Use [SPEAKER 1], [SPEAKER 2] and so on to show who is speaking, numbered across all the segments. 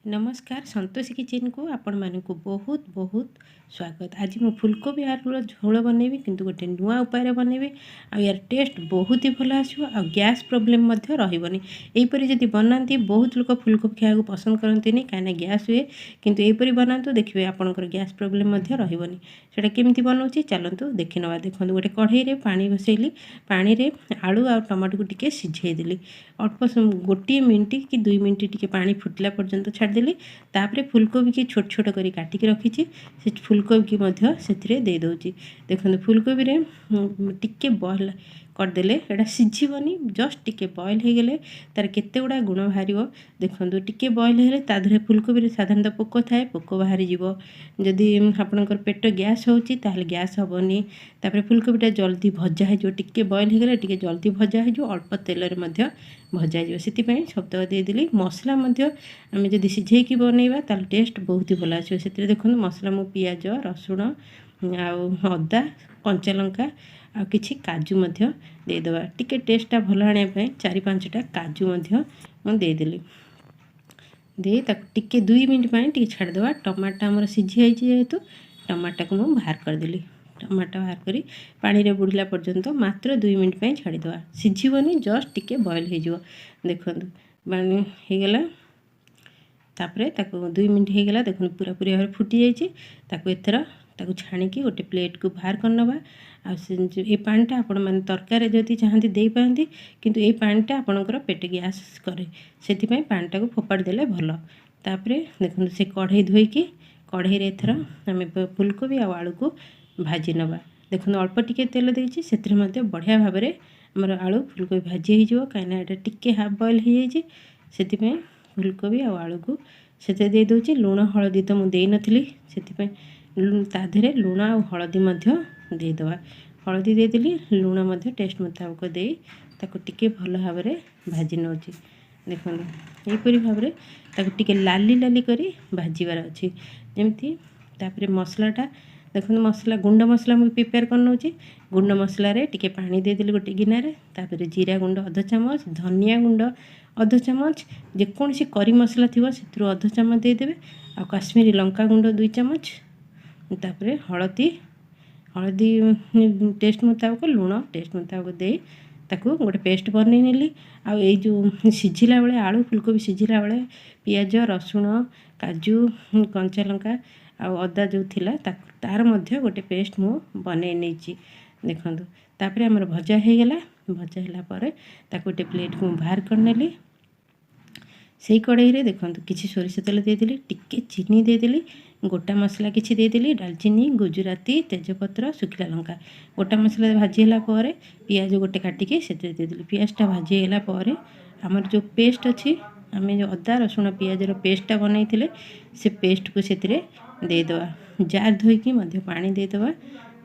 [SPEAKER 1] नमस्कार संतोषी किचन को आपण मानक बहुत बहुत स्वागत। आज मु फुलकोबी आलूर झोल बनैबी किंतु गोटे नुआ उपाय बनैबी आ यार टेस्ट बहुत ही भल आसो आ गैस प्रॉब्लम मध्य रहबनी। एहीपरि जदि बनाती बहुत लोग फुलकोबी खाया पसंद करती कहीं गैस हुए किंतु एहीपरि बनातु देखिए आपंकर गैस प्रॉब्लम मध्य रहबनी। सेटा केमिति बनाउछि चलतु देखि नवा। देखो गोटे कढ़ई रे पानी बसैली, पानी रे आलू आ टमाटो को टिके सिझाई देली। अल्प गोटे मिनिट कि 2 मिनिट टिके पानी फुटला पर्यंत छाड़देली। तापरे फुलकोबी की छोट छोट करी काटिकी रखी से फुलकोबी की मध्य से दे दौची। देखो फुलकोबी रे टिके बॉयल करदेले एटा सिझिबनी, जस्ट टिके बॉयल हो गले तार केते गुड़ा गुण बाहर। देखो टिके बॉयल हेले ताधरे फुलकोबी साधारणतः पोक थाए, पोक बाहरी जीवो। जदि आपनकर पेट गैस होची ताहले गैस हबनी। तापरे फुलकोबीटा जल्दी भजा हो, टिके बॉयल हो गले टिके जल्दी भजा हो, अल्प तेल रे मध्य भजा जाए। से शब्द देदेली मसला आम जब सिझे बनइबा ताल टेस्ट बहुत ही भल आसो। से देखो मसला मु पियाज रसुण आदा कंचा लंका आ किछि काजू मध्य देदेबा। टिके टेस्टा भल आने 4-5टा काजू मध्य मु देदेली। दे टिके 2 मिनिट टिके छाड़देवा। टमाटा आमर सिझी जेहेतु टमाटा को मुझे बाहर करदेली। टमाटा बाहर करी पानी रे बुड़ला पर्यंत मात्र 2 मिनिट छाड़ीदेवा। सिझिबनी, जस्ट टिके बॉयल हो। देखो पानी हो गला तापरे ताको 2 मिनिट हो गला। देखो पूरा पूरी भाव फुटी जाइए। ताको एथर ताको छाणिकी गोटे प्लेट को बाहर करनवा। आ पानीटा आपण मैंने तरकारी जदि चाहती दे पाती किंतु ये पानीटा आपणकर पेट गैस करे, से पानीटा को फोपाड़ी देले भल। तापरे देखो से कढ़ई धोईकी कढ़ई रे एथर आम फुलकोबी आ आलू को भाजी नवा। देखो अल्प टिके तेल देइछि, सेतिर मध्य बढ़िया भाव में आमर आलू फुलकोबी भाजी हो कहीं एटा टिके हाफ बॉयल हो जाइए। से फुलकोबी आ आलू को से दे दूची। लुण हलदी तो मुझे नथली, से ताधे लुण आ हलदी देदेवा। हलदी देदेली, लुण टेस्ट मुताबक दे ताको टिके भल भाव में भाजी नौची। देखो यहीपरि भाव में ताको टिके लाली लाली करी भाजबार अच्छी जमी। तापर मसलाटा देखो मसला गुंड मसला मुझे प्रिपेयर कर नौची। गुंड मसला रे टिके पानी देदेली गोटे गिनारे। तापर जीरा गुंड अध चामच, धनिया गुंड अध चामच, जेकोसी करी मसला थी से अध चामच देदेवे। आ काश्मीरी लंका गुंड 2 चामच। तापर हलदी हलदी टेस्ट मुताबक, लुण टेस्ट मुताबक दे ताकू गोटे पेस्ट बनई नेली। आ जो सिझिला बेले आलू फुलकोबी सिझिला बेले पियाज रसुण काजू कंचा लंका अदा जो थिला तार मध्य गोटे पेस्ट मु बनई नहीं। देखो तापर आमर भजा हो गला। भजा होला पर ताकू गोटे प्लेट को बाहर कर नेली। से कड़ई रे देखो किसी सोरिष तेल देदेली, टिके चीनी देदेली, गोटा मसला किसी देदेली, डालचीनी गुजराती तेजपत्र शुखिला लंका। गोटा मसला भाजीला पियाज गोटे काटिके से देदेली। पियाजटा भाजीला आमर जो पेस्ट अच्छी आम जो अदा रसुण पियाजर पेस्टा बनई से पेस्ट को से देदेवा। जार धोईकी पानी देदेवा।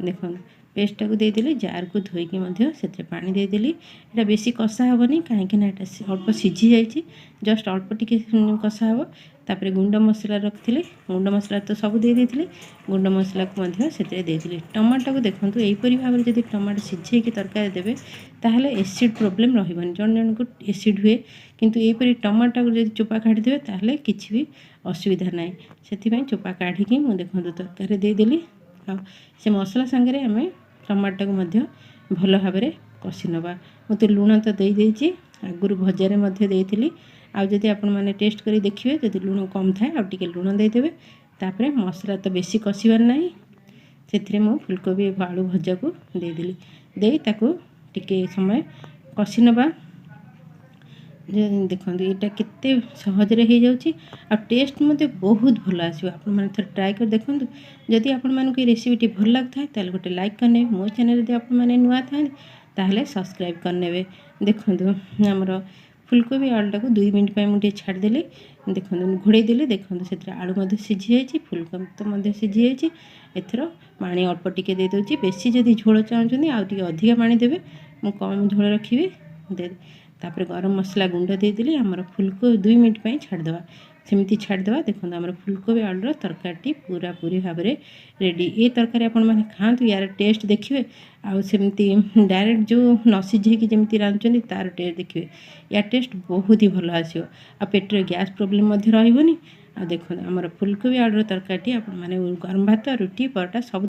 [SPEAKER 1] देखो पेस्टा को देदेली, जार को धोईकी से पानी देदेली। एटा बेसी कषा हेनी कहीं अल्प सिझी जाइए, जस्ट अल्प टिके कषा हे। तापर गुंड मसला रखी, गुंड मसला तो सब दे देती। गुंड मसला को से देदेली। टमाटो को देखो यहीपरि भाव में जब टमाटो सिझे तरकारी देवे ताहले एसिड प्रॉब्लम रही। जन जन को एसिड हुए किंतु यहीपरि टमाटो को जब चोपा काढ़ीदेवे ताहले किसी भी असुविधा ना। से चोपा काढ़ी मुझे देखो तरकारी देदेली। से मसला सांगे आम टमाटो को भल भाव में कषि नवा। मुझे लुण तो देदेची, आगुरी भजारे देती। आदि आपण मैंने टेस्ट करी देखिए जब लुण कम थाए आगे लुण देदेवे। तापर मसला तो बेसी कषिबार ना, से मु फुलकोबी आलू भजा को देदेली। दे ताको टिके समय कषि नवा। देखो यहाँ केते सहजरे हो जाउची आ टेस्ट मते बहुत भल आसो। आपण माने थोड़ा ट्राई कर देखो। जदि आपण मानक रेसिपीटी भल लगता है ताले गोटे लाइक करने। मो चैनल जब आपण माने नुआ था ताहले सब्सक्राइब करने। देखो आमर फुलकोबी आलूटा को 2 मिनिट मुझे छाड़देली। देखो घोड़े देली। देखो से आलू सिझी जाइए, फुलकोबी तो सिझी जाइए। एथर पानी अल्प टिके दे दूची। बेसी जदि झोल चाहते आगे अधिका पानी देवे, मु कम झोल रखी दे। तापर गरम मसला गुंड देदेली। आमर फुलकोबी 2 मिनिट छाड़देवा। सेमती छाड़देवा। देखो आमर फुलकोबी आलूर तरकारी पूरा पूरी भाव में रेडी। ये तरकारी आपण मैंने खातु, यार टेस्ट देखिए। आमती डायरेक्ट जो न सिझे जमी रांधुंट तार टेस्ट देखिए, यार टेस्ट बहुत ही भल आसो। आ पेटर गैस प्रॉब्लम रही। ଆଉ ଦେଖନ୍ତୁ ଆମର ଫୁଲକୋବି ଆଳୁର ତରକାରୀଟି ଆପଣମାନେ ଗରମ ଭାତ ରୁଟି ପରଟା ସବୁ